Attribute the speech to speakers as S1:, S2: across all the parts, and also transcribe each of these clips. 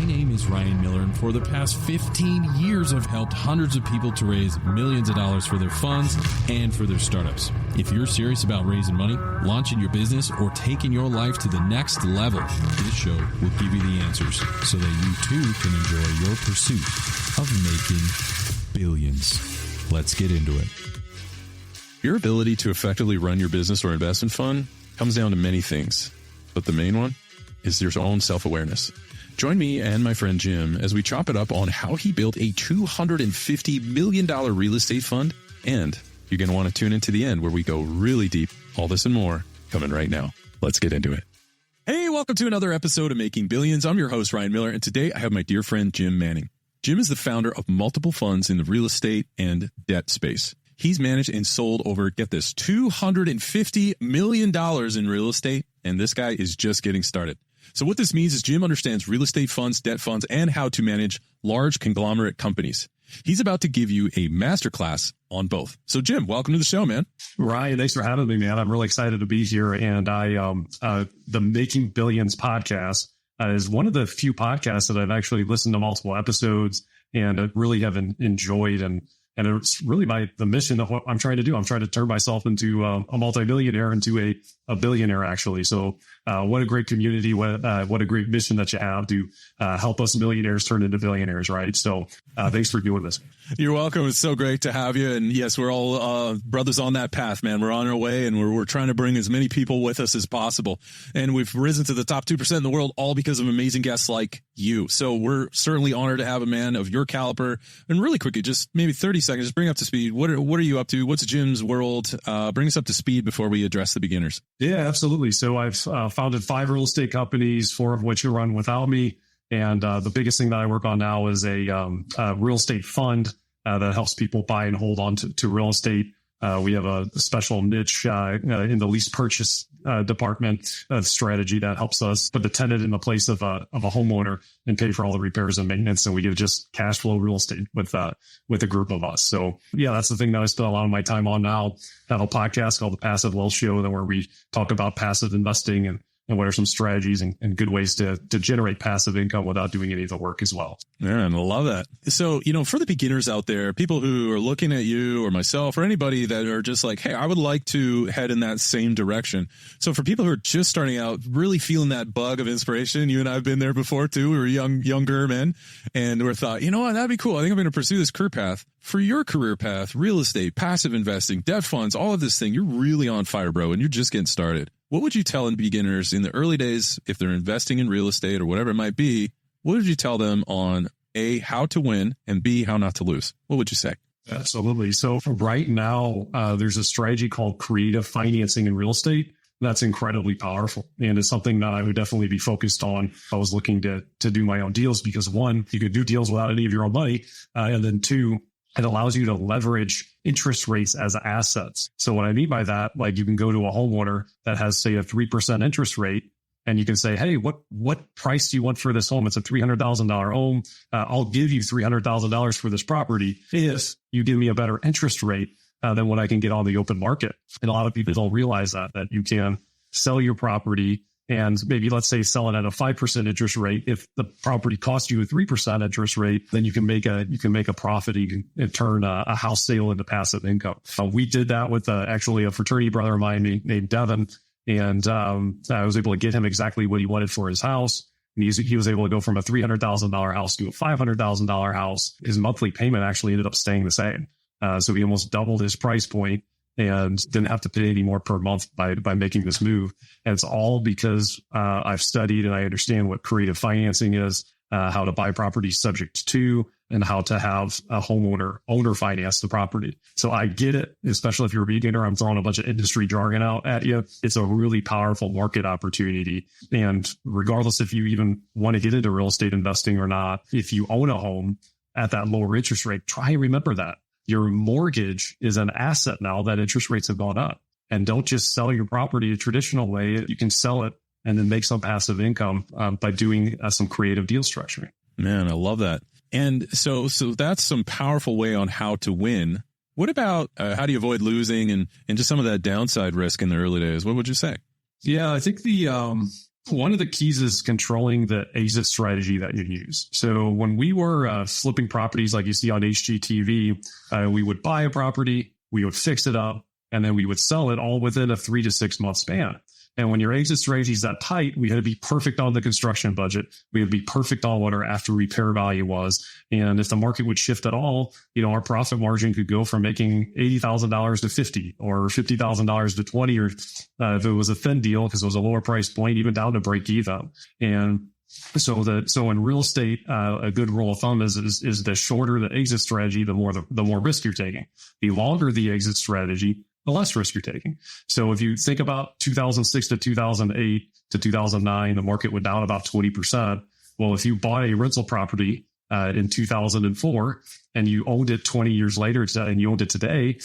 S1: name is Ryan Miller, and for the past 15 years, I've helped hundreds of people to raise millions of dollars for their funds and for their startups. If you're serious about raising money, launching your business, or taking your life to the next level, this show will give you the answers so that you too can enjoy your pursuit of making billions. Let's get into it.
S2: Your ability to effectively run your business or investment fund comes down to many things, but the main one is your own self-awareness. Join me and my friend Jim as we chop it up on how he built a $250 million real estate fund, and you're going to want to tune into the end where we go really deep. All this and more coming right now. Let's get into it. Hey, welcome to another episode of Making Billions. I'm your host, Ryan Miller, and today I have my dear friend Jim Manning. Jim is the founder of multiple funds in the real estate and debt space. He's managed and sold over, get this, $250 million in real estate, and this guy is just getting started. So what this means is Jim understands real estate funds, debt funds, and how to manage large conglomerate companies. He's about to give you a masterclass on both. So Jim, welcome to the show, man.
S3: Ryan, thanks for having me, man. I'm really excited to be here. And the Making Billions podcast is one of the few podcasts that I've actually listened to multiple episodes and really have enjoyed. And it's really the mission of what I'm trying to do. I'm trying to turn myself into a multimillionaire, into a billionaire, actually. So what a great community. What a great mission that you have to help us millionaires turn into billionaires, right? So thanks for doing this.
S2: You're welcome. It's so great to have you. And yes, we're all brothers on that path, man. We're on our way, and we're trying to bring as many people with us as possible. And we've risen to the top 2% in the world, all because of amazing guests like you. So we're certainly honored to have a man of your caliber. And really quickly, just maybe 30 seconds, just bring up to speed. What are you up to? What's Jim's world? Bring us up to speed before we address the beginners.
S3: Yeah, absolutely. So I've founded 5 real estate companies, 4 of which are run without me. And the biggest thing that I work on now is a real estate fund that helps people buy and hold on to real estate. We have a special niche in the lease purchase department strategy that helps us put the tenant in the place of a homeowner and pay for all the repairs and maintenance. And we get just cash flow real estate with a group of us. So yeah, that's the thing that I spend a lot of my time on now. I have a podcast called The Passive Wealth Show, where we talk about passive investing and what are some strategies and good ways to generate passive income without doing any of the work as well.
S2: Man, I love that. So, for the beginners out there, people who are looking at you or myself or anybody that are just like, hey, I would like to head in that same direction. So for people who are just starting out, really feeling that bug of inspiration, you and I have been there before too. We were younger men, and we thought, you know what, that'd be cool. I think I'm going to pursue this career path. For your career path, real estate, passive investing, debt funds, all of this thing, you're really on fire, bro, and you're just getting started. What would you tell beginners in the early days, if they're investing in real estate or whatever it might be? What would you tell them on A, how to win, and B, how not to lose? What would you say?
S3: Absolutely. So for right now, there's a strategy called creative financing in real estate. That's incredibly powerful. And it's something that I would definitely be focused on if I was looking to do my own deals, because 1, you could do deals without any of your own money. And then 2, it allows you to leverage interest rates as assets. So what I mean by that, like you can go to a homeowner that has, say, a 3% interest rate, and you can say, hey, what price do you want for this home? It's a $300,000 home. I'll give you $300,000 for this property if you give me a better interest rate than what I can get on the open market. And a lot of people don't realize that you can sell your property and maybe, let's say, sell it at a 5% interest rate. If the property costs you a 3% interest rate, then you can make a profit. You can turn a house sale into passive income. We did that with actually a fraternity brother of mine named Devin, and I was able to get him exactly what he wanted for his house. And he was able to go from a $300,000 house to a $500,000 house. His monthly payment actually ended up staying the same. So he almost doubled his price point and didn't have to pay any more per month by making this move. And it's all because I've studied and I understand what creative financing is, how to buy properties subject to, and how to have a owner finance the property. So I get it, especially if you're a beginner. I'm throwing a bunch of industry jargon out at you. It's a really powerful market opportunity. And regardless if you even want to get into real estate investing or not, if you own a home at that lower interest rate, try and remember that. Your mortgage is an asset now that interest rates have gone up. And don't just sell your property a traditional way. You can sell it and then make some passive income by doing some creative deal structuring.
S2: Man, I love that. And so that's some powerful way on how to win. What about how do you avoid losing and just some of that downside risk in the early days? What would you say?
S3: Yeah, I think the One of the keys is controlling the exit strategy that you use. So when we were flipping properties like you see on HGTV, we would buy a property, we would fix it up, and then we would sell it all within a 3 to 6 month span. And when your exit strategy is that tight, we had to be perfect on the construction budget. We had to be perfect on what our after repair value was. And if the market would shift at all, our profit margin could go from making $80,000 to $50 or $50,000 to 20, or if it was a thin deal because it was a lower price point, even down to break even. And so in real estate, a good rule of thumb is the shorter the exit strategy, the more risk you're taking. The longer the exit strategy, the less risk you're taking. So if you think about 2006 to 2008 to 2009, the market went down about 20%. Well, if you bought a rental property in 2004 and you owned it 20 years later and you owned it today,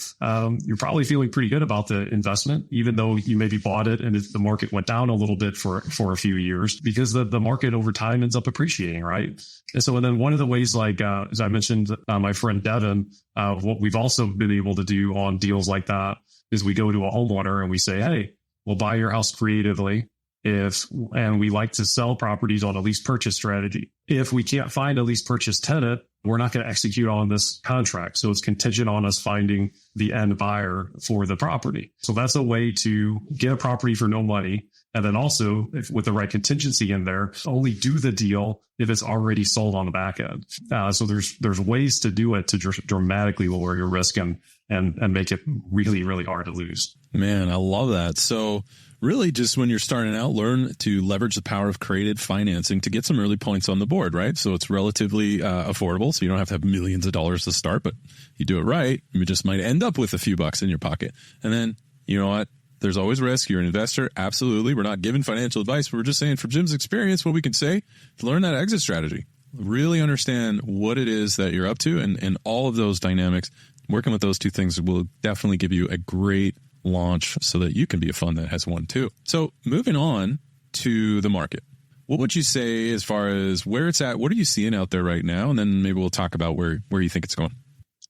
S3: you're probably feeling pretty good about the investment, even though you maybe bought it and the market went down a little bit for a few years, because the market over time ends up appreciating, right? And then one of the ways, like as I mentioned, my friend Devin, what we've also been able to do on deals like that is we go to a homeowner and we say, hey, we'll buy your house creatively and we like to sell properties on a lease purchase strategy. If we can't find a lease purchase tenant, we're not going to execute on this contract. So it's contingent on us finding the end buyer for the property. So that's a way to get a property for no money. And then also, with the right contingency in there, only do the deal if it's already sold on the back end. So there's ways to do it to dramatically lower your risk and make it really, really hard to lose.
S2: Man, I love that. So really just when you're starting out, learn to leverage the power of creative financing to get some early points on the board, right? So it's relatively affordable. So you don't have to have millions of dollars to start, but you do it right, you just might end up with a few bucks in your pocket. And then, you know what? There's always risk. You're an investor. Absolutely. We're not giving financial advice, but we're just saying from Jim's experience, what we can say, learn that exit strategy. Really understand what it is that you're up to and all of those dynamics. Working with those two things will definitely give you a great launch so that you can be a fund that has one too. So moving on to the market, what would you say as far as where it's at? What are you seeing out there right now? And then maybe we'll talk about where you think it's going.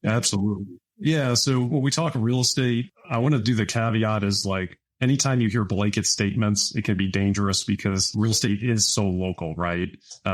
S3: Absolutely. Yeah. So when we talk real estate, I want to do the caveat is like anytime you hear blanket statements, it can be dangerous because real estate is so local, right?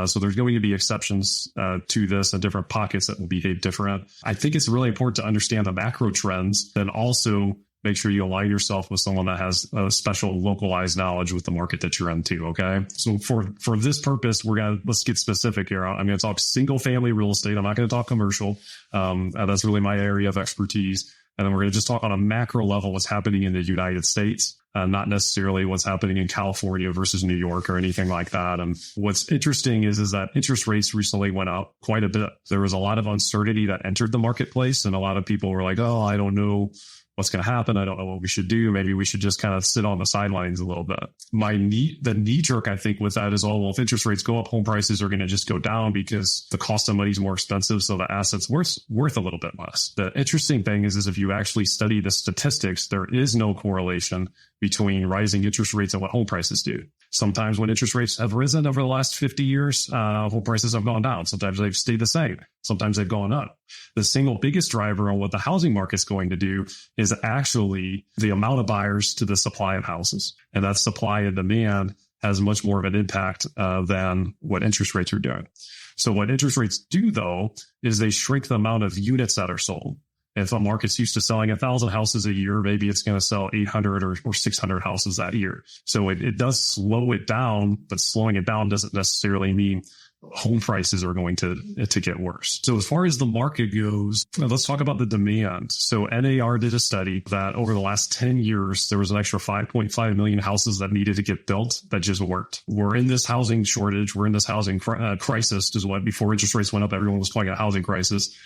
S3: So there's going to be exceptions to this and different pockets that will behave different. I think it's really important to understand the macro trends, then also make sure you align yourself with someone that has a special localized knowledge with the market that you're into. Okay. So for this purpose, let's get specific here. I'm going to talk single family real estate. I'm not going to talk commercial. That's really my area of expertise. And then we're going to just talk on a macro level, what's happening in the United States, not necessarily what's happening in California versus New York or anything like that. And what's interesting is that interest rates recently went up quite a bit. There was a lot of uncertainty that entered the marketplace, and a lot of people were like, oh, I don't know what's going to happen. I don't know what we should do. Maybe we should just kind of sit on the sidelines a little bit. The knee jerk, I think, with that is, oh, well, if interest rates go up, home prices are going to just go down because the cost of money is more expensive. So the asset's worth a little bit less. The interesting thing is if you actually study the statistics, there is no correlation between rising interest rates and what home prices do. Sometimes when interest rates have risen over the last 50 years, home prices have gone down. Sometimes they've stayed the same. Sometimes they've gone up. The single biggest driver on what the housing market's going to do is actually the amount of buyers to the supply of houses. And that supply and demand has much more of an impact than what interest rates are doing. So what interest rates do, though, is they shrink the amount of units that are sold. If a market's used to selling 1,000 houses a year, maybe it's going to sell 800 or 600 houses that year. So it does slow it down, but slowing it down doesn't necessarily mean home prices are going to get worse. So as far as the market goes, let's talk about the demand. So NAR did a study that over the last 10 years, there was an extra 5.5 million houses that needed to get built that just weren't. We're in this housing shortage. We're in this housing crisis, is what before interest rates went up, everyone was calling it a housing crisis.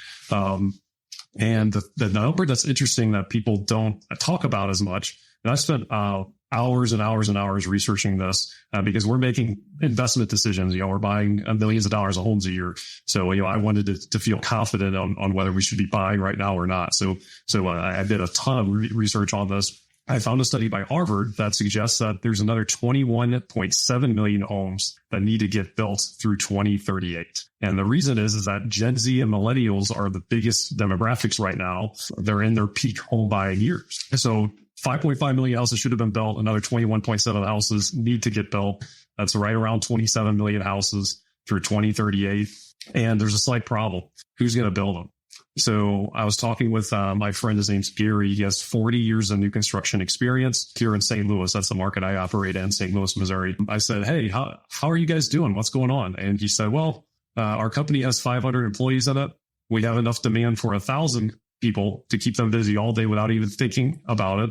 S3: And the number that's interesting that people don't talk about as much, and I spent hours and hours and hours researching this because we're making investment decisions. We're buying millions of dollars of homes a year. So, I wanted to feel confident on whether we should be buying right now or not. So I did a ton of research on this. I found a study by Harvard that suggests that there's another 21.7 million homes that need to get built through 2038. And the reason is that Gen Z and millennials are the biggest demographics right now. They're in their peak home buying years. So 5.5 million houses should have been built. Another 21.7 houses need to get built. That's right around 27 million houses through 2038. And there's a slight problem. Who's going to build them? So I was talking with my friend, his name's Gary. He has 40 years of new construction experience here in St. Louis. That's the market I operate in, St. Louis, Missouri. I said, hey, how are you guys doing? What's going on? And he said, well, our company has 500 employees in it. We have enough demand for 1,000 people to keep them busy all day without even thinking about it.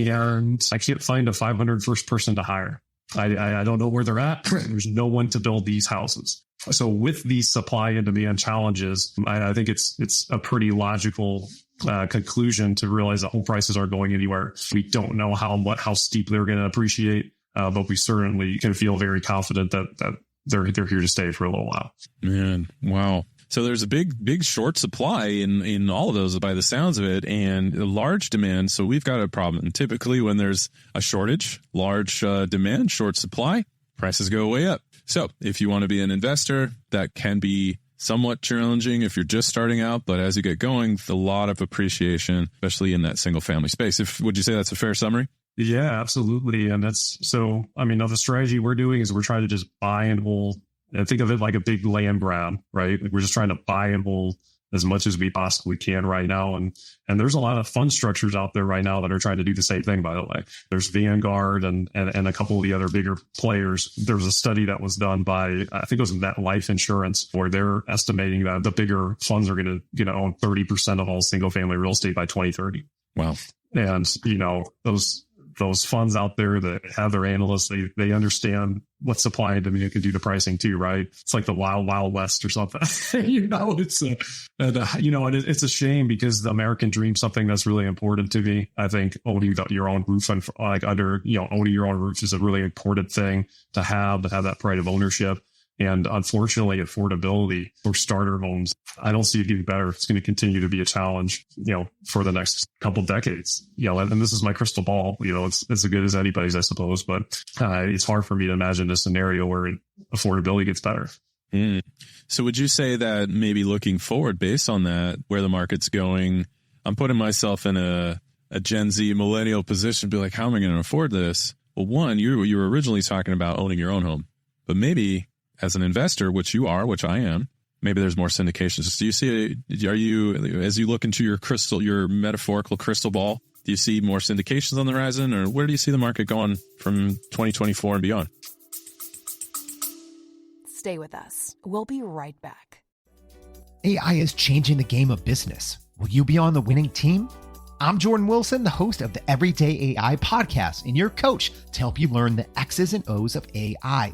S3: And I can't find a 501st person to hire. I don't know where they're at. There's no one to build these houses. So with these supply and demand challenges, I think it's a pretty logical conclusion to realize that home prices aren't going anywhere. We don't know how steep they're going to appreciate, but we certainly can feel very confident that they're here to stay for a little while.
S2: Man, wow. So there's a big short supply in all of those by the sounds of it, and a large demand. So we've got a problem. And typically when there's a shortage, large demand, short supply, prices go way up. So if you want to be an investor, that can be somewhat challenging if you're just starting out. But as you get going, a lot of appreciation, especially in that single family space. Would you say that's a fair summary?
S3: Yeah, absolutely. And that's so, I mean, now the strategy we're doing is we're trying to just buy and hold. And think of it like a big land grab, right? Like we're just trying to buy and hold as much as we possibly can right now. And there's a lot of fund structures out there right now that are trying to do the same thing, by the way. There's Vanguard and a couple of the other bigger players. There was a study that was done by, I think it was MetLife Insurance, where they're estimating that the bigger funds are going to, own 30% of all single family real estate by 2030.
S2: Wow.
S3: And, those funds out there that have their analysts, they understand what supply and demand can do to pricing too, right? It's like the wild, wild west or something. It's a shame because the American dream, something that's really important to me. I think owning your own roof and owning your own roof is a really important thing to have that pride of ownership. And unfortunately, affordability for starter homes, I don't see it getting better. It's going to continue to be a challenge, for the next couple decades. And this is my crystal ball. It's as good as anybody's, I suppose. But it's hard for me to imagine a scenario where affordability gets better.
S2: So would you say that maybe looking forward, based on that, where the market's going, I'm putting myself in a Gen Z millennial position, be like, how am I going to afford this? Well, one, you were originally talking about owning your own home, but maybe as an investor, which you are, which I am, maybe there's more syndications. Do you see, as you look into your metaphorical crystal ball, do you see more syndications on the horizon, or where do you see the market going from 2024 and beyond?
S4: Stay with us. We'll be right back.
S5: AI is changing the game of business. Will you be on the winning team? I'm Jordan Wilson, the host of the Everyday AI podcast, and your coach to help you learn the X's and O's of AI.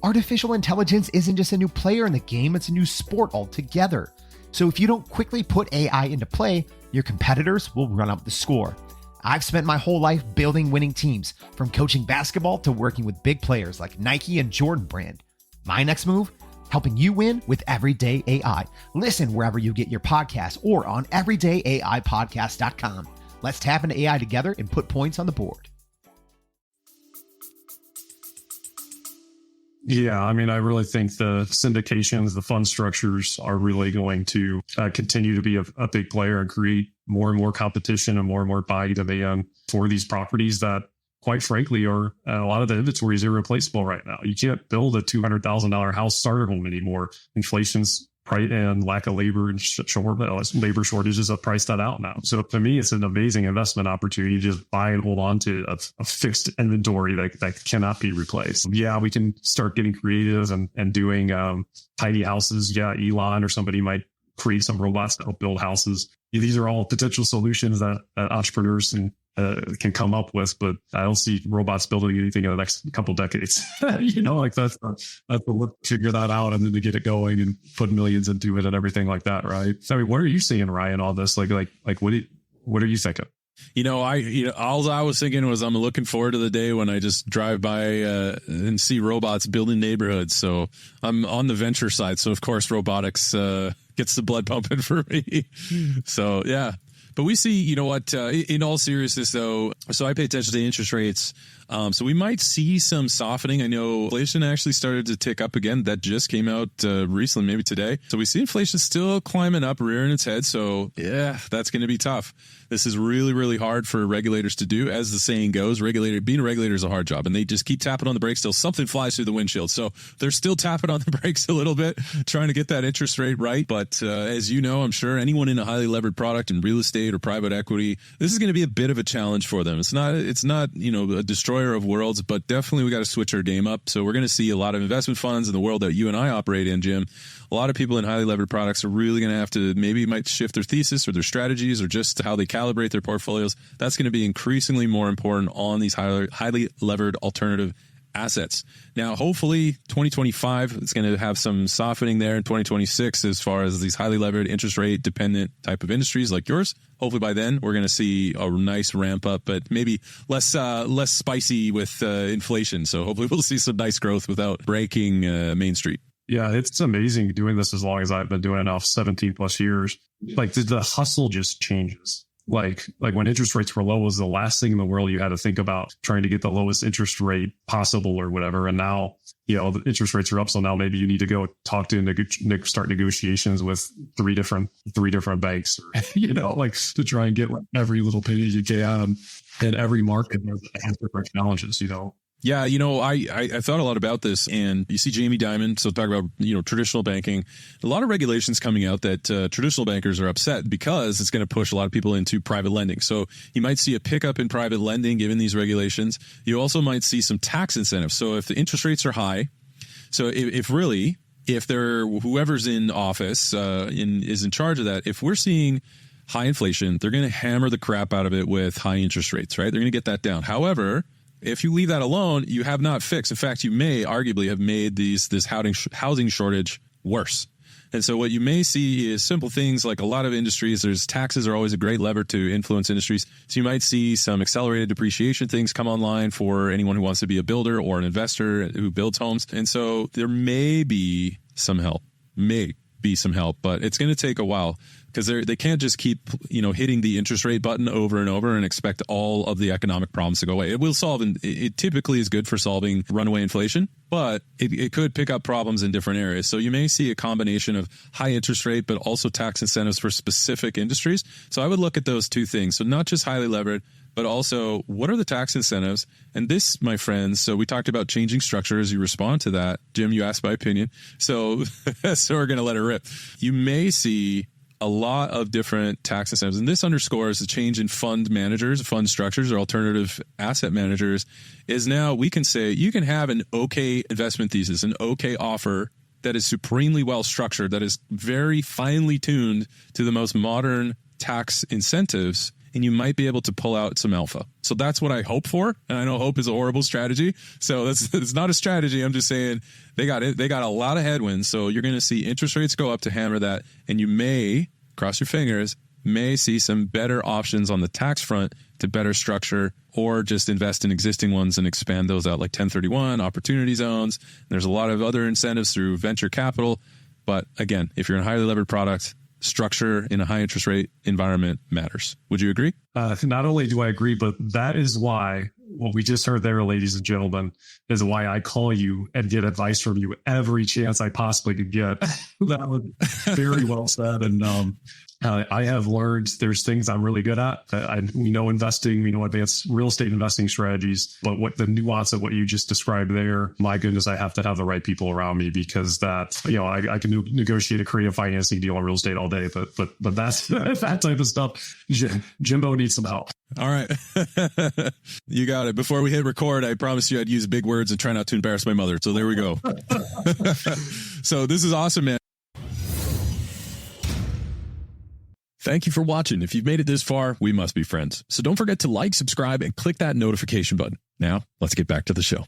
S5: Artificial intelligence isn't just a new player in the game, it's a new sport altogether. So if you don't quickly put AI into play, your competitors will run up the score. I've spent my whole life building winning teams, from coaching basketball to working with big players like Nike and Jordan Brand. My next move? Helping you win with Everyday AI. Listen wherever you get your podcasts or on everydayaipodcast.com. Let's tap into AI together and put points on the board.
S3: Yeah, I mean, I really think the syndications, the fund structures are really going to continue to be a big player and create more and more competition and more buy demand for these properties that, quite frankly, are a lot of the inventory is irreplaceable right now. You can't build a $200,000 house starter home anymore. Inflation's price and lack of labor and labor shortages have priced that out now. So to me, it's an amazing investment opportunity to just buy and hold on to a fixed inventory that cannot be replaced. Yeah, we can start getting creative and doing tiny houses. Yeah, Elon or somebody might create some robots to help build houses. These are all potential solutions that entrepreneurs can come up with, but I don't see robots building anything in the next couple decades. That's the look to figure that out and then to get it going and put millions into it and everything like that, right? I mean, what are you seeing, Ryan, all this? Like what are you thinking?
S2: All I was thinking was I'm looking forward to the day when I just drive by and see robots building neighborhoods. So I'm on the venture side. So of course, robotics gets the blood pumping for me. So yeah. But we see, you know what, in all seriousness, though, so I pay attention to interest rates. So we might see some softening. I know inflation actually started to tick up again. That just came out recently, maybe today. So we see inflation still climbing up, rearing its head. So yeah, that's going to be tough. This is really, really hard for regulators to do. As the saying goes, being a regulator is a hard job, and they just keep tapping on the brakes till something flies through the windshield. So they're still tapping on the brakes a little bit, trying to get that interest rate right. But as you know, I'm sure anyone in a highly levered product in real estate or private equity, this is going to be a bit of a challenge for them. It's not, a destroyer of worlds, but definitely we got to switch our game up. So we're going to see a lot of investment funds in the world that you and I operate in, Jim. A lot of people in highly levered products are really going to have to might shift their thesis or their strategies or just how they calibrate their portfolios. That's going to be increasingly more important on these highly levered alternative assets. Now, hopefully 2025 is going to have some softening there in 2026 as far as these highly levered interest rate dependent type of industries like yours. Hopefully by then we're going to see a nice ramp up, but maybe less spicy with inflation. So hopefully we'll see some nice growth without breaking Main Street.
S3: Yeah, it's amazing doing this as long as I've been doing it now, 17 plus years. Like the hustle just changes. Like when interest rates were low, was the last thing in the world you had to think about trying to get the lowest interest rate possible or whatever. And now, the interest rates are up. So now maybe you need to go talk to start negotiations with three different banks, to try and get every little penny you can. In every market has different challenges,
S2: Yeah, I thought a lot about this, and you see Jamie Dimon, so talk about, traditional banking. A lot of regulations coming out that traditional bankers are upset because it's going to push a lot of people into private lending. So you might see a pickup in private lending given these regulations. You also might see some tax incentives. So if the interest rates are high, so if whoever's in office is in charge of that, if we're seeing high inflation, they're going to hammer the crap out of it with high interest rates, right? They're going to get that down. However, if you leave that alone, you have not fixed. In fact, you may arguably have made this housing shortage worse. And so what you may see is simple things like a lot of industries, taxes are always a great lever to influence industries. So you might see some accelerated depreciation things come online for anyone who wants to be a builder or an investor who builds homes. And so there may be some help, but it's going to take a while. Because they can't just keep, hitting the interest rate button over and over and expect all of the economic problems to go away. It will solve, and it typically is good for solving runaway inflation, but it could pick up problems in different areas. So you may see a combination of high interest rate, but also tax incentives for specific industries. So I would look at those two things. So not just highly levered, but also what are the tax incentives? And this, my friends, so we talked about changing structure as you respond to that. Jim, you asked my opinion. So we're going to let it rip. You may see a lot of different tax incentives. And this underscores the change in fund managers, fund structures, or alternative asset managers is now we can say you can have an okay investment thesis, an okay offer that is supremely well structured, that is very finely tuned to the most modern tax incentives, and you might be able to pull out some alpha. So that's what I hope for. And I know hope is a horrible strategy. So it's not a strategy. I'm just saying they got a lot of headwinds. So you're going to see interest rates go up to hammer that. And you may, cross your fingers, may see some better options on the tax front to better structure or just invest in existing ones and expand those out like 1031, opportunity zones. There's a lot of other incentives through venture capital. But again, if you're in a highly levered product, structure in a high interest rate environment matters. Would you agree?
S3: Not only do I agree, but that is why what we just heard there, ladies and gentlemen, is why I call you and get advice from you every chance I possibly could get. That was very well said. And I have learned there's things I'm really good at. We know investing, we know advanced real estate investing strategies, but what the nuance of what you just described there, my goodness, I have to have the right people around me because that, I can negotiate a creative financing deal on real estate all day, but that's that type of stuff. Jimbo needs some help.
S2: All right. You got it. Before we hit record, I promised you I'd use big words and try not to embarrass my mother. So there we go. So this is awesome, man. Thank you for watching. If you've made it this far, we must be friends. So don't forget to like, subscribe, and click that notification button. Now, let's get back to the show.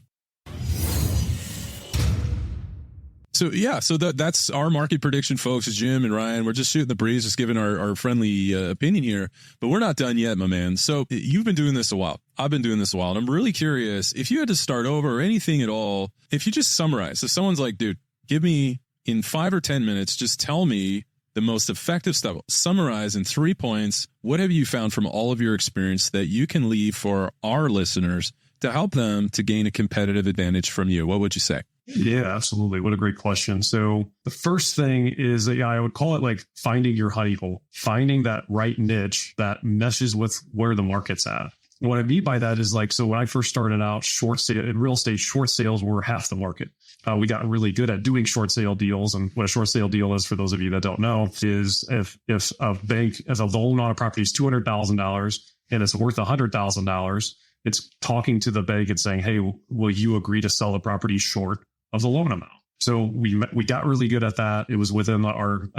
S2: So that's our market prediction, folks. It's Jim and Ryan. We're just shooting the breeze, just giving our friendly opinion here. But we're not done yet, my man. So you've been doing this a while. I've been doing this a while. And I'm really curious, if you had to start over or anything at all, if you just summarize. So someone's like, dude, give me in 5 or 10 minutes, just tell me the most effective stuff. Summarize in 3 points. What have you found from all of your experience that you can leave for our listeners to help them to gain a competitive advantage from you? What would you say?
S3: Yeah, absolutely. What a great question. So the first thing is, I would call it like finding your honey hole, finding that right niche that meshes with where the market's at. What I mean by that is like, so when I first started out in real estate, short sales were half the market. We got really good at doing short sale deals. And what a short sale deal is, for those of you that don't know, is if a bank, as a loan on a property is $200,000 and it's worth $100,000, it's talking to the bank and saying, hey, will you agree to sell the property short of the loan amount? So we got really good at that. It was within our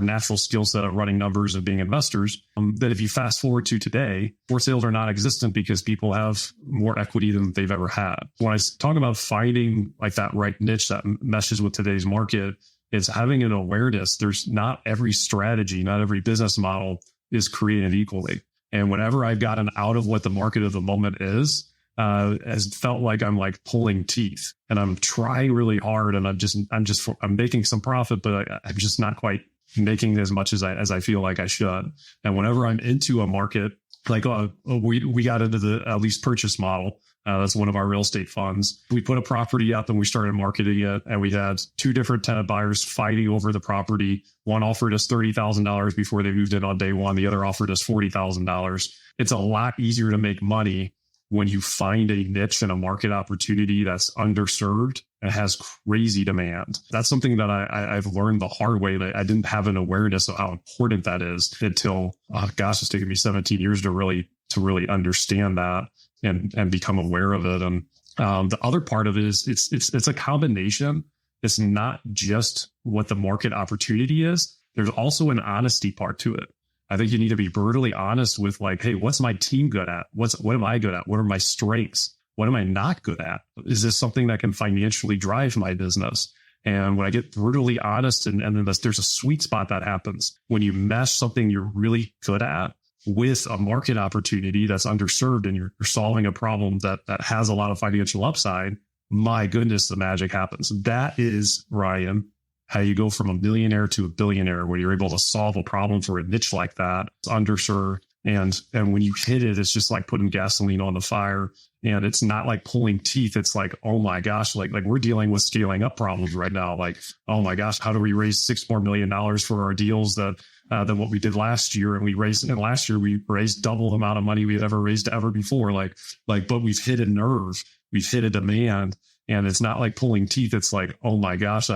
S3: natural skill set of running numbers and being investors. That if you fast forward to today, short sales are non-existent because people have more equity than they've ever had. When I talk about finding like that right niche that meshes with today's market, it's having an awareness. There's not every strategy, not every business model is created equally. And whenever I've gotten out of what the market of the moment is, has felt like I'm like pulling teeth, and I'm trying really hard, and I'm making some profit, but I'm just not quite making as much as I feel like I should. And whenever I'm into a market, like we got into the lease purchase model. That's one of our real estate funds. We put a property up and we started marketing it, and we had 2 different tenant buyers fighting over the property. One offered us $30,000 before they moved in on day one. The other offered us $40,000. It's a lot easier to make money when you find a niche and a market opportunity that's underserved and has crazy demand. That's something that I've learned the hard way. That I didn't have an awareness of how important that is until, it's taken me 17 years to really understand that and become aware of it. And the other part of it is it's a combination. It's not just what the market opportunity is. There's also an honesty part to it. I think you need to be brutally honest with like, hey, what's my team good at? What am I good at? What are my strengths? What am I not good at? Is this something that can financially drive my business? And when I get brutally honest, and then there's a sweet spot that happens when you mesh something you're really good at with a market opportunity that's underserved, and you're solving a problem that has a lot of financial upside. My goodness, the magic happens. That is, Ryan, how you go from a millionaire to a billionaire, where you're able to solve a problem for a niche like that. It's underserved. And when you hit it, it's just like putting gasoline on the fire. And it's not like pulling teeth. It's like, oh my gosh, like we're dealing with scaling up problems right now. Like, oh my gosh, how do we raise $6 more million for our deals than what we did last year? And last year we raised double the amount of money we've ever raised ever before. But we've hit a nerve, we've hit a demand, and it's not like pulling teeth. It's like, oh my gosh,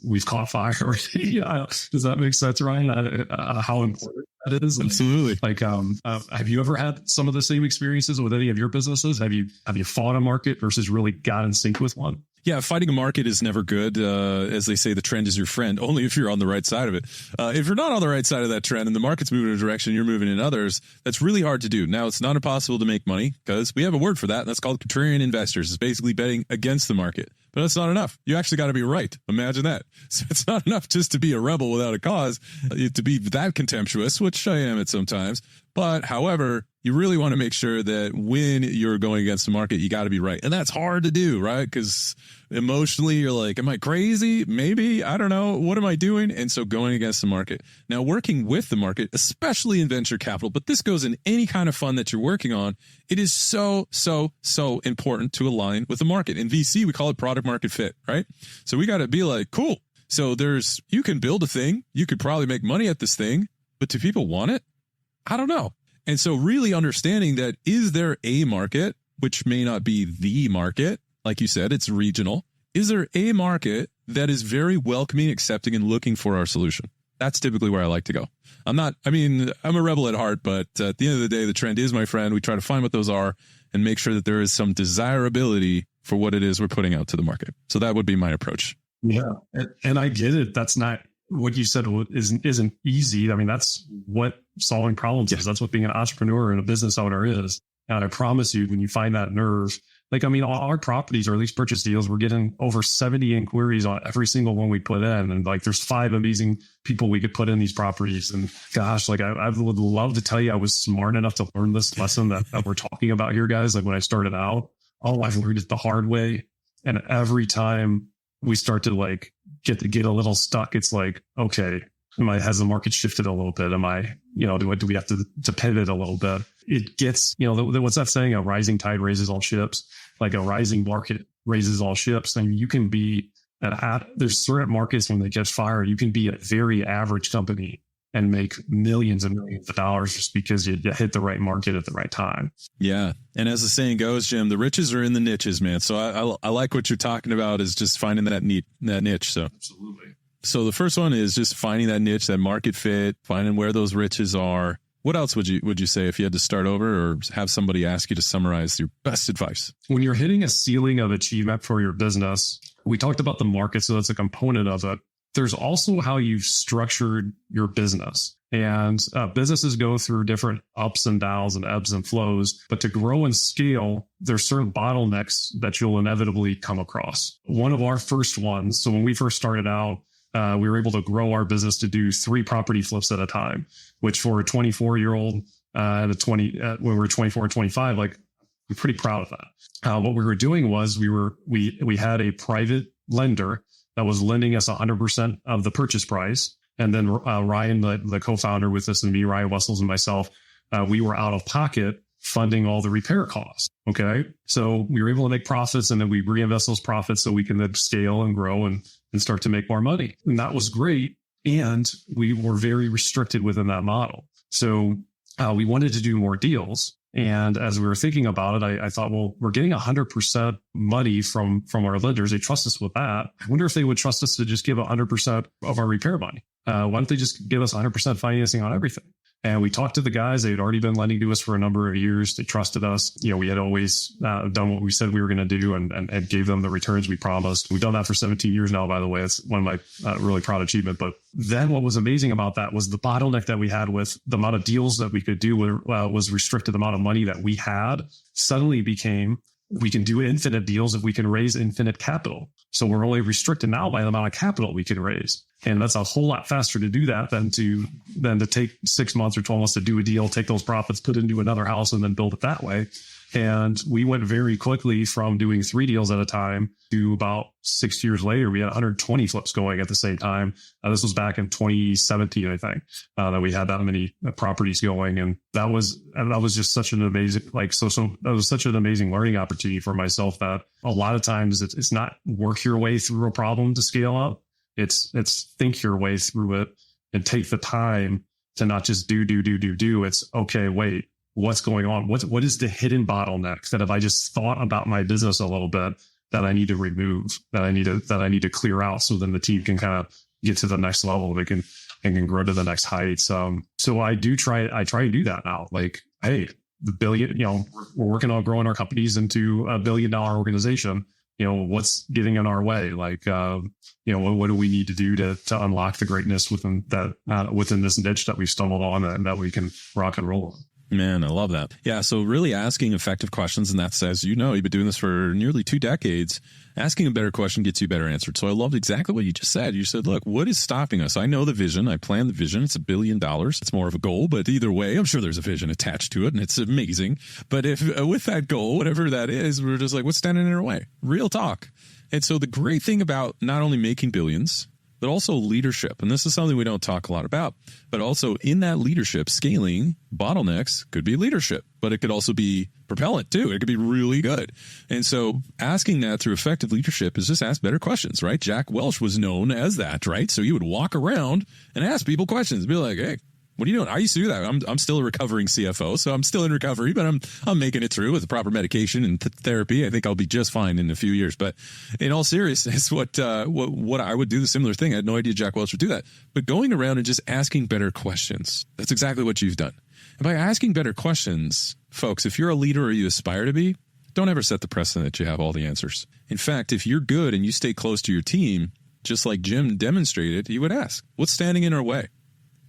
S3: we've caught fire. Does that make sense, Ryan? How important that is?
S2: Absolutely.
S3: Like, have you ever had some of the same experiences with any of your businesses? Have you fought a market versus really got in sync with one?
S2: Yeah, fighting a market is never good. As they say, the trend is your friend, only if you're on the right side of it. If you're not on the right side of that trend and the market's moving in a direction, you're moving in others, that's really hard to do. Now, it's not impossible to make money because we have a word for that, and that's called contrarian investors. It's basically betting against the market. But that's not enough. You actually got to be right. Imagine that. So it's not enough just to be a rebel without a cause, to be that contemptuous, which I am at sometimes. But however, you really want to make sure that when you're going against the market, you got to be right. And that's hard to do, right? Because emotionally, you're like, am I crazy? Maybe. I don't know. What am I doing? And so going against the market. Now, working with the market, especially in venture capital, but this goes in any kind of fund that you're working on, it is so, so, so important to align with the market. In VC, we call it product market fit, right? So we got to be like, cool. So you can build a thing. You could probably make money at this thing, but do people want it? I don't know. And so really understanding that, is there a market, which may not be the market, like you said, it's regional. Is there a market that is very welcoming, accepting, and looking for our solution? That's typically where I like to go. I'm a rebel at heart, but at the end of the day, the trend is my friend. We try to find what those are and make sure that there is some desirability for what it is we're putting out to the market. So that would be my approach.
S3: Yeah. And I get it. That's not what you said isn't easy. I mean, that's what solving problems is. That's what being an entrepreneur and a business owner is. And I promise you, when you find that nerve, our properties, or at least purchase deals, we're getting over 70 inquiries on every single one we put in. And there's 5 amazing people we could put in these properties. And gosh, I would love to tell you I was smart enough to learn this lesson that we're talking about here, guys. Like when I started out, I've learned it the hard way. And every time we start to like get a little stuck. It's like, okay, has the market shifted a little bit? Do we have to pivot a little bit? It gets, what's that saying? A rising tide raises all ships. Like a rising market raises all ships. And you can be there's certain markets when they catch fire, you can be a very average company and make millions and millions of dollars just because you hit the right market at the right time.
S2: Yeah. And as the saying goes, Jim, the riches are in the niches, man. So I like what you're talking about is just finding that niche. So
S3: absolutely.
S2: So the first one is just finding that niche, that market fit, finding where those riches are. What else would you say if you had to start over or have somebody ask you to summarize your best advice?
S3: When you're hitting a ceiling of achievement for your business, we talked about the market, so that's a component of it. There's also how you've structured your business. And businesses go through different ups and downs and ebbs and flows. But to grow and scale, there's certain bottlenecks that you'll inevitably come across. One of our first ones, so when we first started out, we were able to grow our business to do 3 property flips at a time, which for a 24-year-old, when we were 24 and 25, like I'm pretty proud of that. What we were doing was we had a private lender that was lending us 100% of the purchase price. And then Ryan, the co-founder with us, and me, Ryan Wessels, and myself, we were out of pocket funding all the repair costs. Okay. So we were able to make profits, and then we reinvest those profits so we can then scale and grow and start to make more money. And that was great. And we were very restricted within that model. So we wanted to do more deals. And as we were thinking about it, I thought, well, we're getting 100% money from our lenders. They trust us with that. I wonder if they would trust us to just give 100% of our repair money. Why don't they just give us 100% financing on everything? And we talked to the guys. They had already been lending to us for a number of years. They trusted us. We had always done what we said we were going to do and gave them the returns we promised. We've done that for 17 years now, by the way. It's one of my really proud achievement. But then what was amazing about that was the bottleneck that we had with the amount of deals that we could do was restricted. The amount of money that we had suddenly became, we can do infinite deals if we can raise infinite capital. So we're only restricted now by the amount of capital we can raise. And that's a whole lot faster to do that than to take 6 months or 12 months to do a deal, take those profits, put it into another house, and then build it that way. And we went very quickly from doing 3 deals at a time to about 6 years later, we had 120 flips going at the same time. This was back in 2017, I think, that we had that many properties going. And that was just such an amazing, that was such an amazing learning opportunity for myself that a lot of times it's not work your way through a problem to scale up. It's think your way through it and take the time to not just do. It's okay, wait, what's going on? What is the hidden bottleneck that if I just thought about my business a little bit that I need to remove, that I need to clear out so then the team can kind of get to the next level. They can grow to the next heights. So I try to do that now. Like, hey, the billion, we're working on growing our companies into $1 billion organization. What's getting in our way? Like, what do we need to do to unlock the greatness within this niche that we've stumbled on and that we can rock and roll on?
S2: Man, I love that. Yeah. So really asking effective questions. And that says, you've been doing this for nearly 2 decades. Asking a better question gets you a better answer. So I loved exactly what you just said. You said, look, what is stopping us? I know the vision. I plan the vision. It's $1 billion. It's more of a goal, but either way, I'm sure there's a vision attached to it and it's amazing. But if with that goal, whatever that is, we're just like, what's standing in our way? Real talk. And so the great thing about not only making billions, but also leadership. And this is something we don't talk a lot about, but also in that leadership, scaling bottlenecks could be leadership, but it could also be propellant too. It could be really good. And so asking that through effective leadership is just ask better questions, right? Jack Welch was known as that, right? So you would walk around and ask people questions, be like, hey, what are you doing? I used to do that. I'm still a recovering CFO, so I'm still in recovery, but I'm making it through with the proper medication and therapy. I think I'll be just fine in a few years. But in all seriousness, what I would do the similar thing. I had no idea Jack Welch would do that. But going around and just asking better questions. That's exactly what you've done. And by asking better questions, folks, if you're a leader or you aspire to be, don't ever set the precedent that you have all the answers. In fact, if you're good and you stay close to your team, just like Jim demonstrated, you would ask, what's standing in our way?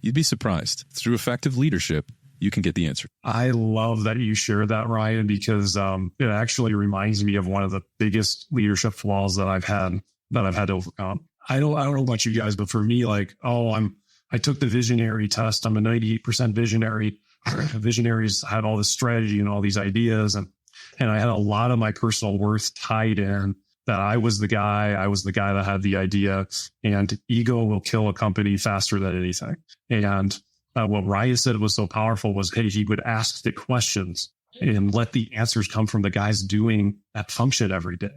S2: You'd be surprised. Through effective leadership, you can get the answer.
S3: I love that you shared that, Ryan, because it actually reminds me of one of the biggest leadership flaws that I've had to overcome. I don't know about you guys, but for me, like, I took the visionary test. I'm a 98% visionary. Visionaries had all this strategy and all these ideas, and I had a lot of my personal worth tied in that I was the guy that had the idea, and ego will kill a company faster than anything. And what Ryan said was so powerful was, hey, he would ask the questions and let the answers come from the guys doing that function every day,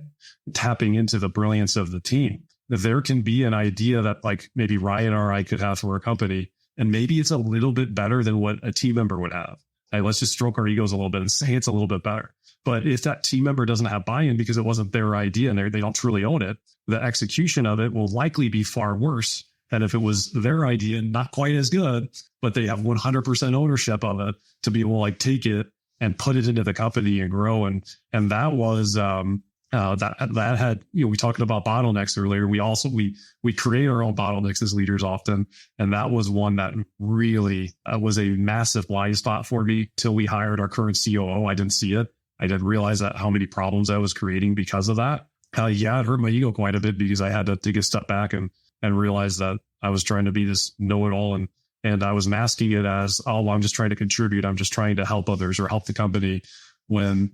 S3: tapping into the brilliance of the team. There can be an idea that like maybe Ryan or I could have for a company, and maybe it's a little bit better than what a team member would have. Hey, let's just stroke our egos a little bit and say it's a little bit better. But if that team member doesn't have buy-in because it wasn't their idea and they don't truly own it, the execution of it will likely be far worse than if it was their idea and not quite as good, but they have 100% ownership of it to be able to like take it and put it into the company and grow. And that was, that had, we talked about bottlenecks earlier. We create our own bottlenecks as leaders often. And that was one that really was a massive blind spot for me till we hired our current COO. I didn't see it. I didn't realize that how many problems I was creating because of that. It hurt my ego quite a bit because I had to take a step back and realize that I was trying to be this know-it-all and I was masking it as, oh, well, I'm just trying to contribute. I'm just trying to help others or help the company when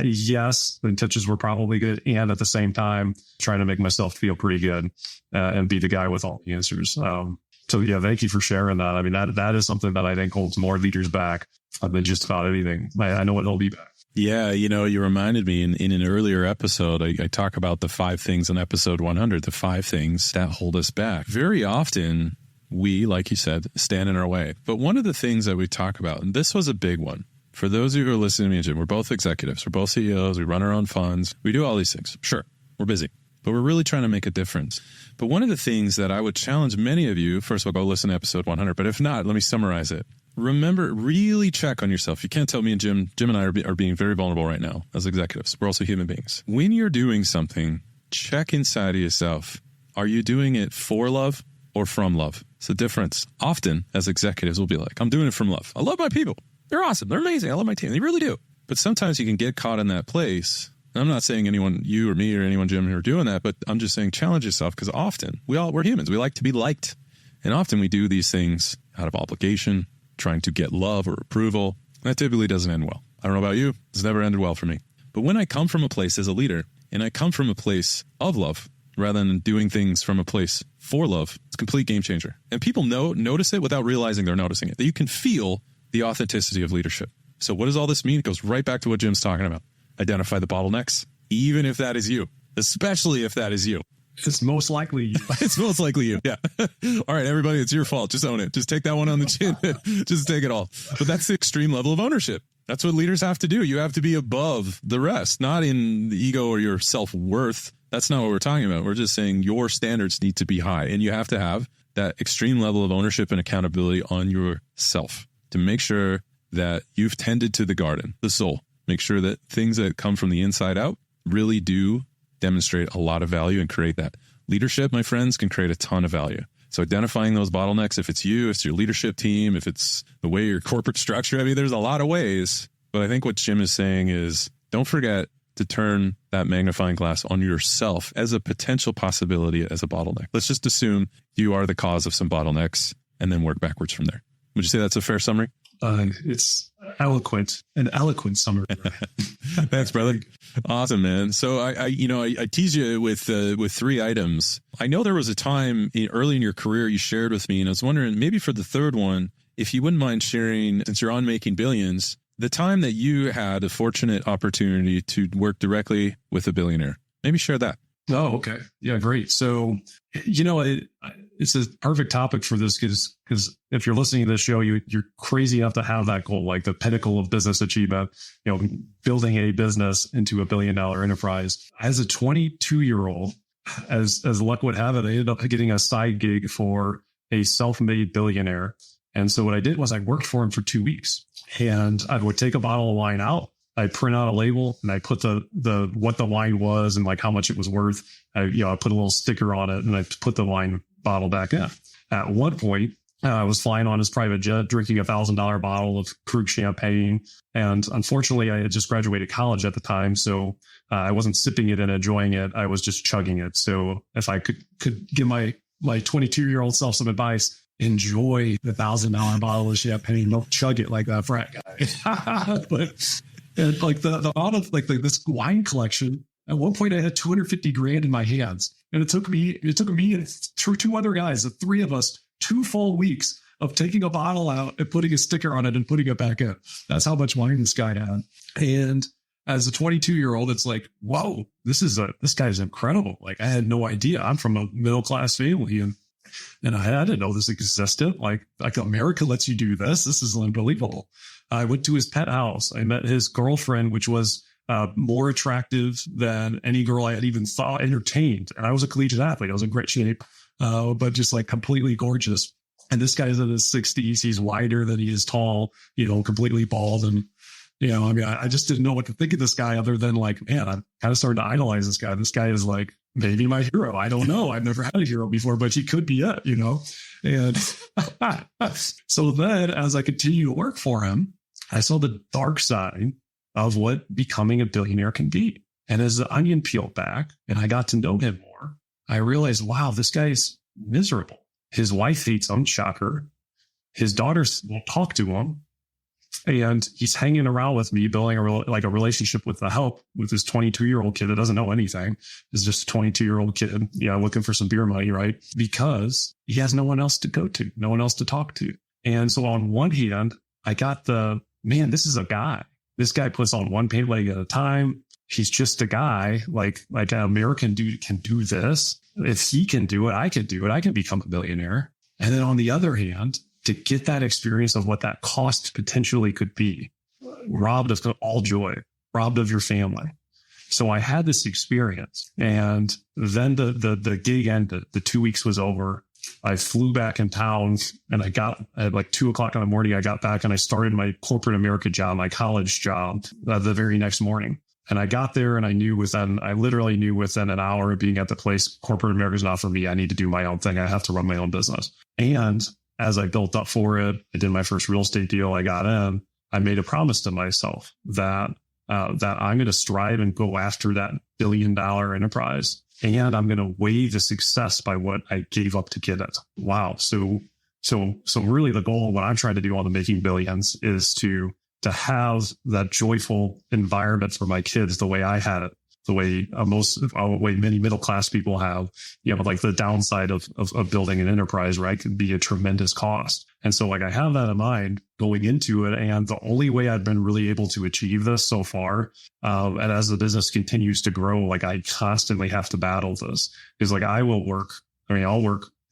S3: yes, the intentions were probably good. And at the same time, trying to make myself feel pretty good and be the guy with all the answers. So yeah, thank you for sharing that. I mean, that is something that I think holds more leaders back than just about anything. I know it will be back.
S2: Yeah, you reminded me in an earlier episode, I talk about the 5 things in episode 100, the 5 things that hold us back. Very often, we, like you said, stand in our way. But one of the things that we talk about, and this was a big one, for those of you who are listening to me, Jim, we're both executives, we're both CEOs, we run our own funds, we do all these things. Sure, we're busy, but we're really trying to make a difference. But one of the things that I would challenge many of you, first of all, go listen to episode 100, but if not, let me summarize it. Remember, really check on yourself. You can't tell me and Jim and I are being very vulnerable right now as executives. We're also human beings. When you're doing something, check inside of yourself. Are you doing it for love or from love? It's the difference. Often, as executives, we'll be like, I'm doing it from love. I love my people. They're awesome. They're amazing. I love my team. They really do. But sometimes you can get caught in that place. And I'm not saying anyone, you or me or anyone, Jim, who are doing that, but I'm just saying challenge yourself because often we're humans. We like to be liked. And often we do these things out of obligation, trying to get love or approval. That typically doesn't end well. I don't know about you. It's never ended well for me. But when I come from a place as a leader and I come from a place of love rather than doing things from a place for love, it's a complete game changer. And people notice it without realizing they're noticing it. That you can feel the authenticity of leadership. So what does all this mean? It goes right back to what Jim's talking about. Identify the bottlenecks, even if that is you, especially if that is you.
S3: It's most likely you.
S2: It's most likely you. Yeah. All right, everybody, it's your fault. Just own it. Just take that one on the chin. Just take it all. But that's the extreme level of ownership. That's what leaders have to do. You have to be above the rest, not in the ego or your self-worth. That's not what we're talking about. We're just saying your standards need to be high, and you have to have that extreme level of ownership and accountability on yourself to make sure that you've tended to the garden, the soul. Make sure that things that come from the inside out really do demonstrate a lot of value and create that. Leadership, my friends, can create a ton of value. So identifying those bottlenecks, if it's you, if it's your leadership team, if it's the way your corporate structure, I mean, there's a lot of ways. But I think what Jim is saying is don't forget to turn that magnifying glass on yourself as a potential possibility as a bottleneck. Let's just assume you are the cause of some bottlenecks and then work backwards from there. Would you say that's a fair summary?
S3: It's an eloquent summary.
S2: Thanks, brother. Awesome, man. So I teased you with 3 items. I know there was a time early in your career you shared with me, and I was wondering maybe for the third one, if you wouldn't mind sharing, since you're on Making Billions, the time that you had a fortunate opportunity to work directly with a billionaire. Maybe share that.
S3: Oh, okay. Yeah, great. So, it's a perfect topic for this because if you're listening to this show, you're crazy enough to have that goal, like the pinnacle of business achievement, building a business into $1 billion enterprise. As a 22-year-old, as luck would have it, I ended up getting a side gig for a self-made billionaire. And so what I did was I worked for him for 2 weeks, and I would take a bottle of wine out. I print out a label and I put the what the wine was and like how much it was worth. I put a little sticker on it and I put the wine bottle back in. At one point, I was flying on his private jet, drinking a $1,000 bottle of Krug champagne. And unfortunately, I had just graduated college at the time. So I wasn't sipping it and enjoying it. I was just chugging it. So if I could give my 22-year-old self some advice, enjoy the $1,000 bottle of champagne. Don't chug it like that frat guy. But and like the amount of like this wine collection At one point I had 250 grand in my hands, and it took me and two other guys, the three of us, 2 full weeks of taking a bottle out and putting a sticker on it and putting it back in. That's how much wine this guy had. And as a 22-year-old, it's like, whoa, this guy's incredible. Like, I had no idea. I'm from a middle-class family, and I didn't know this existed. Like America lets you do this. This is unbelievable. I went to his pet house. I met his girlfriend, which was more attractive than any girl I had even thought entertained. And I was a collegiate athlete. I was in great shape, but just like completely gorgeous. And this guy's in his 60s. He's wider than he is tall, completely bald. And, I just didn't know what to think of this guy other than like, man, I'm kind of starting to idolize this guy. This guy is like maybe my hero. I don't know. I've never had a hero before, but he could be it, And so then as I continue to work for him, I saw the dark side of what becoming a billionaire can be. And as the onion peeled back and I got to know him more, I realized, wow, this guy's miserable. His wife hates him, shocker. His daughters won't talk to him. And he's hanging around with me, building a relationship with the help with this 22-year-old kid that doesn't know anything. Is just a 22-year-old kid, looking for some beer money, right? Because he has no one else to go to, no one else to talk to. And so on one hand, I got this is a guy. This guy puts on one paint leg at a time. He's just a guy, like an American dude can do this. If he can do it, I can do it. I can become a billionaire. And then on the other hand, to get that experience of what that cost potentially could be, robbed of all joy, robbed of your family. So I had this experience, and then the gig ended. The 2 weeks was over. I flew back in town, and I got at like 2:00 in the morning. I got back and I started my corporate America job, my college job, the very next morning. And I got there and I literally knew within an hour of being at the place, corporate America is not for me. I need to do my own thing. I have to run my own business. And as I built up for it, I did my first real estate deal. I got in. I made a promise to myself that I'm going to strive and go after that $1 billion enterprise. And I'm going to weigh the success by what I gave up to get it. Wow. So really the goal of what I'm trying to do on the Making Billions is to have that joyful environment for my kids the way I had it, the way many middle-class people have, like the downside of building an enterprise, right, could be a tremendous cost. And so like I have that in mind going into it. And the only way I've been really able to achieve this so far, and as the business continues to grow, like I constantly have to battle this, is like I'll work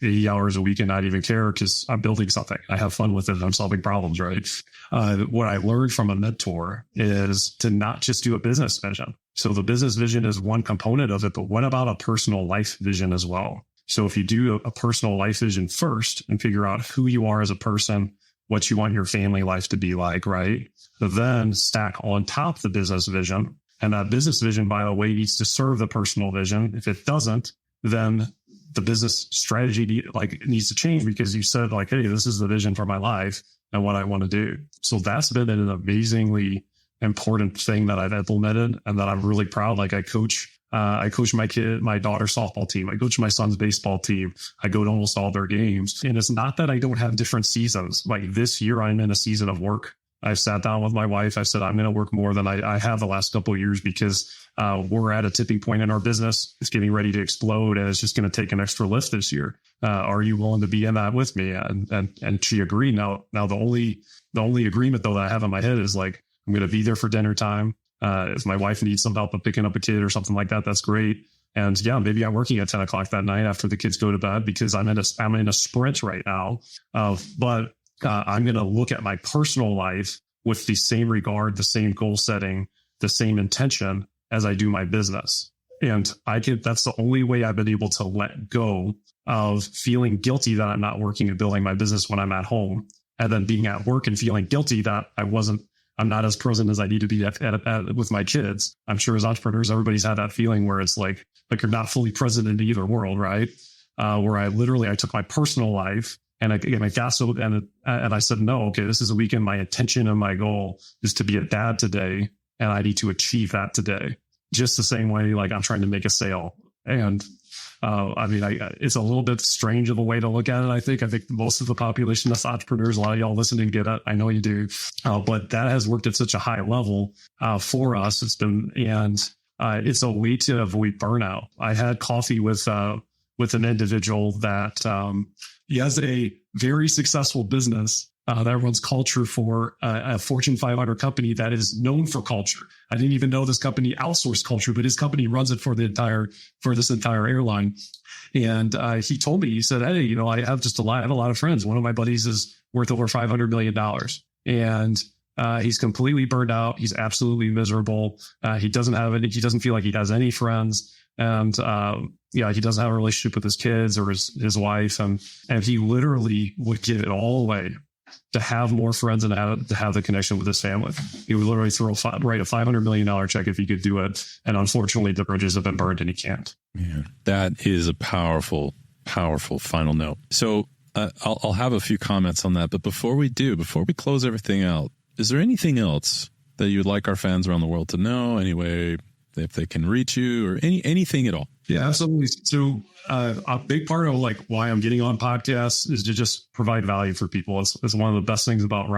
S3: 80 hours a week and not even care because I'm building something. I have fun with it and I'm solving problems, right? What I learned from a mentor is to not just do a business vision. So the business vision is one component of it, but what about a personal life vision as well? So if you do a personal life vision first and figure out who you are as a person, what you want your family life to be like, right? Then stack on top the business vision. And that business vision, by the way, needs to serve the personal vision. If it doesn't, then the business strategy needs to change because you said like, hey, this is the vision for my life and what I want to do. So that's been an amazingly important thing that I've implemented and that I'm really proud. Like I coach my daughter's softball team. I coach my son's baseball team. I go to almost all their games. And it's not that I don't have different seasons. Like this year, I'm in a season of work. I've sat down with my wife. I said, I'm going to work more than I have the last couple of years because we're at a tipping point in our business. It's getting ready to explode and it's just going to take an extra lift this year. Are you willing to be in that with me? And she agreed. Now the only agreement though that I have in my head is like, I'm going to be there for dinner time. If my wife needs some help with picking up a kid or something like that, that's great. And yeah, maybe I'm working at 10 o'clock that night after the kids go to bed because I'm in a sprint right now. But I'm going to look at my personal life with the same regard, the same goal setting, the same intention as I do my business. And that's the only way I've been able to let go of feeling guilty that I'm not working and building my business when I'm at home, and then being at work and feeling guilty that I'm not as present as I need to be with my kids. I'm sure as entrepreneurs, everybody's had that feeling where it's like you're not fully present in either world, right? Where I took my personal life and I gaslit and I said, no, okay, this is a weekend. My intention and my goal is to be a dad today, and I need to achieve that today. Just the same way, like I'm trying to make a sale. And it's a little bit strange of a way to look at it. I think most of the population that's entrepreneurs, a lot of y'all listening get it. I know you do. But that has worked at such a high level for us. it's a way to avoid burnout. I had coffee with an individual that he has a very successful business that runs culture for a Fortune 500 company that is known for culture. I didn't even know this company outsourced culture, but his company runs it for this entire airline. And he told me, he said, hey, I have a lot of friends. One of my buddies is worth over $500 million. And he's completely burned out. He's absolutely miserable. He doesn't feel like he has any friends. And he doesn't have a relationship with his kids or his wife. And he literally would give it all away to have more friends and to have the connection with his family. He would literally write a $500 million check if he could do it. And unfortunately, the bridges have been burned and he can't.
S2: Yeah, that is a powerful, powerful final note. So I'll have a few comments on that. But before we close everything out, is there anything else that you'd like our fans around the world to know? Anyway, if they can reach you or anything at all?
S3: Yeah, absolutely. So a big part of why I'm getting on podcasts is to just provide value for people. It's one of the best things about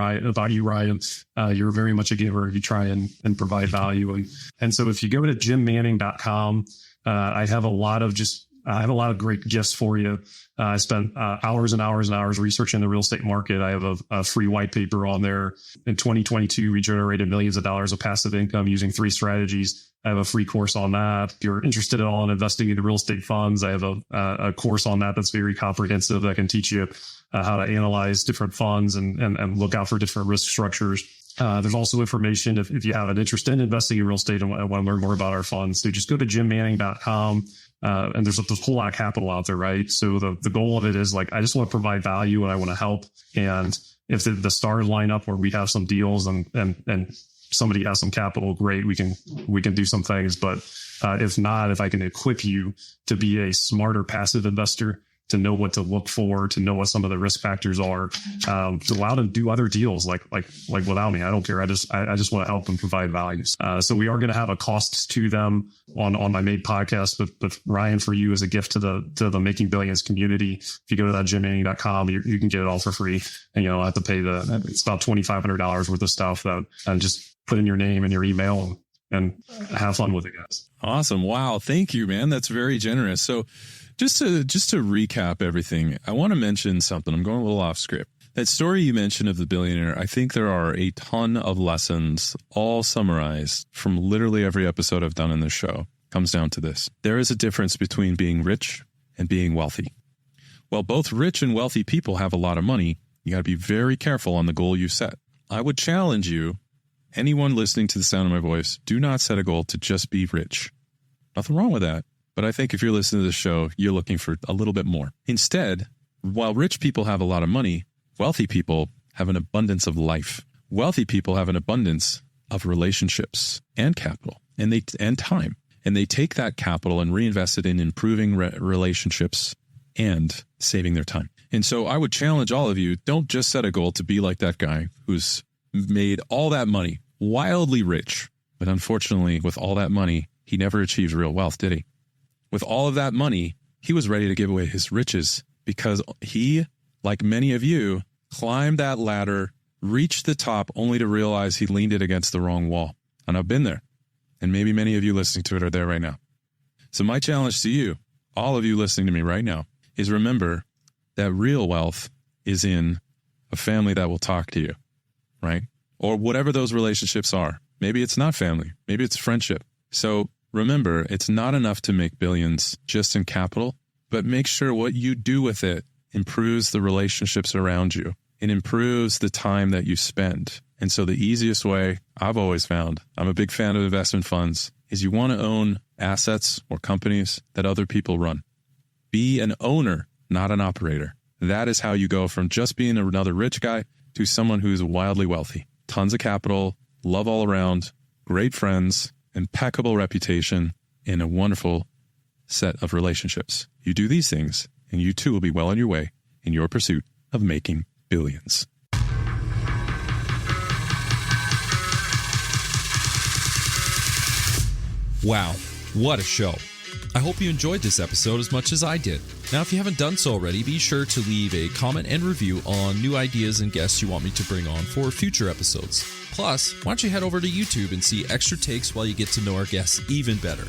S3: you, Ryan. You're very much a giver. You try and provide value. And so if you go to jimmanning.com, I have a lot of great gifts for you. I spent hours and hours and hours researching the real estate market. I have a free white paper on there. In 2022, we generated millions of dollars of passive income using 3 strategies. I have a free course on that. If you're interested at all in investing in real estate funds, I have a course on that that's very comprehensive that can teach you how to analyze different funds and look out for different risk structures. There's also information if you have an interest in investing in real estate and want to learn more about our funds. So just go to jimmanning.com. And there's a whole lot of capital out there, right? So the goal of it is I just want to provide value and I want to help. And if the stars line up where we have some deals and somebody has some capital, great, we can do some things. But if not, if I can equip you to be a smarter passive investor, to know what to look for, to know what some of the risk factors are, to allow them to do other deals like without me. I don't care. I just want to help them provide value. So we are going to have a cost to them on my main podcast, but Ryan, for you as a gift to the Making Billions community, if you go to that jimmanning.com, you can get it all for free. And you don't have to pay it's about $2,500 worth of stuff and just put in your name and your email and have fun with it, guys.
S2: Awesome. Wow. Thank you, man. That's very generous. So just to recap everything, I want to mention something. I'm going a little off script. That story you mentioned of the billionaire, I think there are a ton of lessons all summarized from literally every episode I've done in this show. Comes down to this. There is a difference between being rich and being wealthy. While both rich and wealthy people have a lot of money, you got to be very careful on the goal you set. I would challenge you, anyone listening to the sound of my voice, do not set a goal to just be rich. Nothing wrong with that. But I think if you're listening to this show, you're looking for a little bit more. Instead, while rich people have a lot of money, wealthy people have an abundance of life. Wealthy people have an abundance of relationships and capital and time. And they take that capital and reinvest it in improving relationships and saving their time. And so I would challenge all of you, don't just set a goal to be like that guy who's made all that money, wildly rich. But unfortunately, with all that money, he never achieved real wealth, did he? With all of that money, he was ready to give away his riches because he, like many of you, climbed that ladder, reached the top only to realize he leaned it against the wrong wall. And I've been there. And maybe many of you listening to it are there right now. So my challenge to you, all of you listening to me right now, is remember that real wealth is in a family that will talk to you, right? Or whatever those relationships are. Maybe it's not family. Maybe it's friendship. So remember, it's not enough to make billions just in capital, but make sure what you do with it improves the relationships around you. It improves the time that you spend. And so the easiest way I've always found, I'm a big fan of investment funds, is you want to own assets or companies that other people run. Be an owner, not an operator. That is how you go from just being another rich guy to someone who's wildly wealthy. Tons of capital, love all around, great friends, impeccable reputation, and a wonderful set of relationships. You do these things, and you too will be well on your way in your pursuit of making billions.
S6: Wow, what a show. I hope you enjoyed this episode as much as I did. Now, if you haven't done so already, be sure to leave a comment and review on new ideas and guests you want me to bring on for future episodes. Plus, why don't you head over to YouTube and see extra takes while you get to know our guests even better.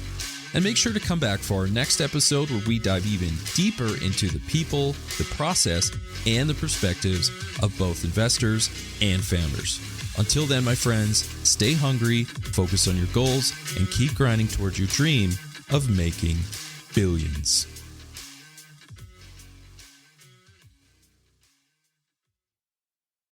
S6: And make sure to come back for our next episode where we dive even deeper into the people, the process, and the perspectives of both investors and founders. Until then, my friends, stay hungry, focus on your goals, and keep grinding towards your dream of making billions.